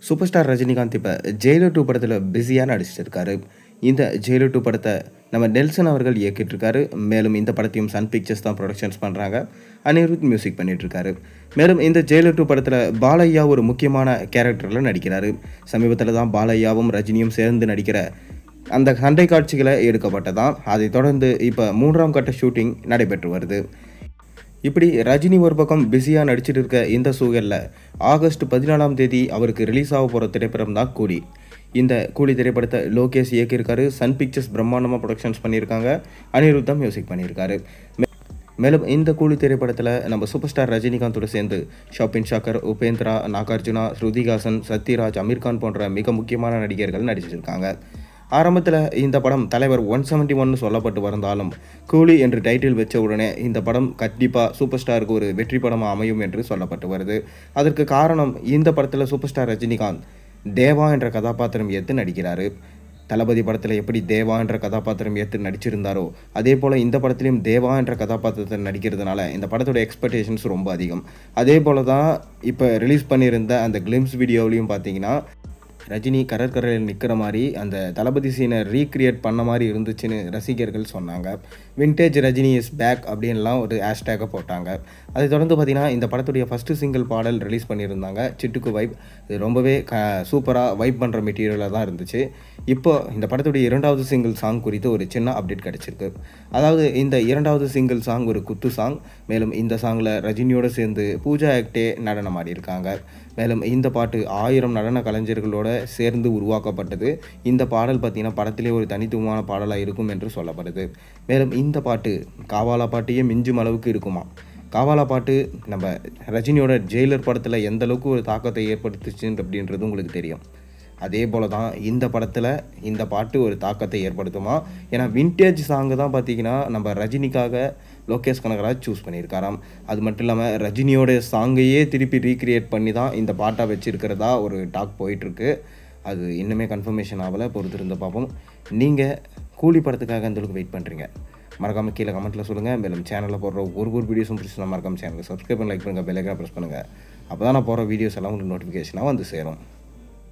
Super star Rajinikanth இப்போ Jailer 2 படத்தில் பிஸியாக நடிச்சிருக்காரு. இந்த ஜெயிலர் 2 படத்தை நம்ம நெல்சன் அவர்கள் இயக்கிட்டுருக்காரு. மேலும் இந்த படத்தையும் சன் பிக்சர்ஸ் தான் ப்ரொடக்ஷன்ஸ் பண்ணுறாங்க. அனிருத் மியூசிக் பண்ணிகிட்ருக்காரு. மேலும் இந்த ஜெயிலர் 2 படத்தில் பாலையா ஒரு முக்கியமான கேரக்டரில் நடிக்கிறாரு. சமீபத்தில் தான் பாலையாவும் ரஜினியும் சேர்ந்து நடிக்கிற அந்த சண்டை காட்சிகளை எடுக்கப்பட்டதான். அதை தொடர்ந்து இப்போ 3ஆம் கட்ட ஷூட்டிங் நடைபெற்று வருது. இப்படி ரஜினி ஒரு பக்கம் பிஸியாக நடிச்சிட்டு இருக்க இந்த சூழலில் ஆகஸ்ட் 14ஆம் தேதி அவருக்கு ரிலீஸ் ஆக போகிற திரைப்படம் தான் கூலி. இந்த கூலி திரைப்படத்தை லோகேஷ் இயக்கியிருக்காரு. சன் பிக்சர்ஸ் பிரம்மாண்டமாக ப்ரொடக்ஷன்ஸ் பண்ணியிருக்காங்க. அனிருத் தான் மியூசிக் பண்ணியிருக்காரு. மேலும் இந்த கூலி திரைப்படத்தில் நம்ம சூப்பர் ஸ்டார் ரஜினிகாந்தோடு சேர்ந்து ஷாப்பின் ஷாக்கர், உபேந்திரா, நாகார்ஜுனா, ஸ்ருதிஹாசன், சத்யராஜ், அமீர்கான் போன்ற மிக முக்கியமான நடிகர்கள் நடிச்சிருக்காங்க. ஆரம்பத்தில் இந்த படம் தலைவர் 171 சொல்லப்பட்டு வந்தாலும் கூலி என்று டைட்டில் வச்ச உடனே இந்த படம் கண்டிப்பாக சூப்பர் ஸ்டாருக்கு ஒரு வெற்றி படமாக அமையும் என்று சொல்லப்பட்டு வருது. அதற்கு காரணம் இந்த படத்தில் சூப்பர் ஸ்டார் ரஜினிகாந்த் தேவா என்ற கதாபாத்திரம் ஏற்று நடிக்கிறாரு. தளபதி படத்தில் எப்படி தேவா என்ற கதாபாத்திரம் ஏற்று நடிச்சிருந்தாரோ அதே போல் இந்த படத்துலையும் தேவா என்ற கதாபாத்திரத்தில் நடிக்கிறதுனால இந்த படத்தோட எக்ஸ்பெக்டேஷன்ஸ் ரொம்ப அதிகம். அதே போல் தான் இப்போ ரிலீஸ் பண்ணியிருந்த அந்த கிளிம்ஸ் வீடியோவிலையும் பார்த்தீங்கன்னா ரஜினி கடற்கரையில் நிற்கிற மாதிரி அந்த தளபதி சீனை ரீக்ரியேட் பண்ண மாதிரி இருந்துச்சுன்னு ரசிகர்கள் சொன்னாங்க. விண்டேஜ் ரஜினி இஸ் பேக் அப்படின்லாம் ஒரு ஹேஷ்டேக்கை போட்டாங்க. அதை தொடர்ந்து பார்த்திங்கன்னா இந்த படத்துடைய ஃபஸ்ட்டு சிங்கிள் பாடல் ரிலீஸ் பண்ணியிருந்தாங்க, சிட்டுக்கு வைப். இது ரொம்பவே சூப்பராக வைப் பண்ணுற மெட்டீரியலாக தான் இருந்துச்சு. இப்போ இந்த படத்துடைய 2வது சிங்கிள் சாங் குறித்து ஒரு சின்ன அப்டேட் கிடச்சிருக்கு. அதாவது இந்த 2வது சிங்கிள் சாங் ஒரு குத்து சாங். மேலும் இந்த சாங்கில் ரஜினியோடு சேர்ந்து பூஜா ஆக்டே நடனம் ஆடியிருக்காங்க. மேலும் இந்த பாட்டு 1000 நடன கலைஞர்களோட சேர்ந்து உருவாக்கப்பட்டது. இந்த பாடல் பார்த்திங்கன்னா படத்திலே ஒரு தனித்துவமான பாடலாக இருக்கும் என்று சொல்லப்படுது. மேலும் இந்த பாட்டு காவாலா பாட்டையே மிஞ்சும் அளவுக்கு இருக்குமா. காவாலா பாட்டு நம்ம ரஜினியோட ஜெயிலர் படத்தில் எந்த அளவுக்கு ஒரு தாக்கத்தை ஏற்படுத்துச்சு அப்படின்றது உங்களுக்கு தெரியும். அதே போல் தான் இந்த படத்தில் இந்த பாட்டு ஒரு தாக்கத்தை ஏற்படுத்துமா. ஏன்னா விண்டேஜ் சாங்கு தான் பார்த்திங்கன்னா நம்ம ரஜினிக்காக லோகேஷ் கனகராஜ் சூஸ் பண்ணியிருக்காராம். அது மட்டும் இல்லாமல் ரஜினியோட சாங்கையே திருப்பி ரீக்ரியேட் பண்ணி தான் இந்த பாட்டை வச்சுருக்கிறதா ஒரு டாக் போயிட்டுருக்கு. அது இன்னுமே கன்ஃபர்மேஷன் ஆகலை, பொறுத்திருந்து பார்ப்போம். நீங்கள் கூலி படத்துக்காக அந்தளவுக்கு வெயிட் பண்ணுறீங்க, மறக்காமல் கீழே கமெண்ட்டில் சொல்லுங்கள். மேலும் சேனலில் போடுற ஒரு வீடியோஸும் பிடிச்சி மறக்காமல் சேனலுக்கு சப்ஸ்கிரைப் பண்ணி லைக் பண்ணுங்கள், பெல் ஐக்கானை ப்ரெஸ் பண்ணுங்கள். அப்போ தான் நான் போகிற வீடியோஸ் எல்லாம் உங்களுக்கு நோட்டிஃபிகேஷனாக வந்து சேரும்.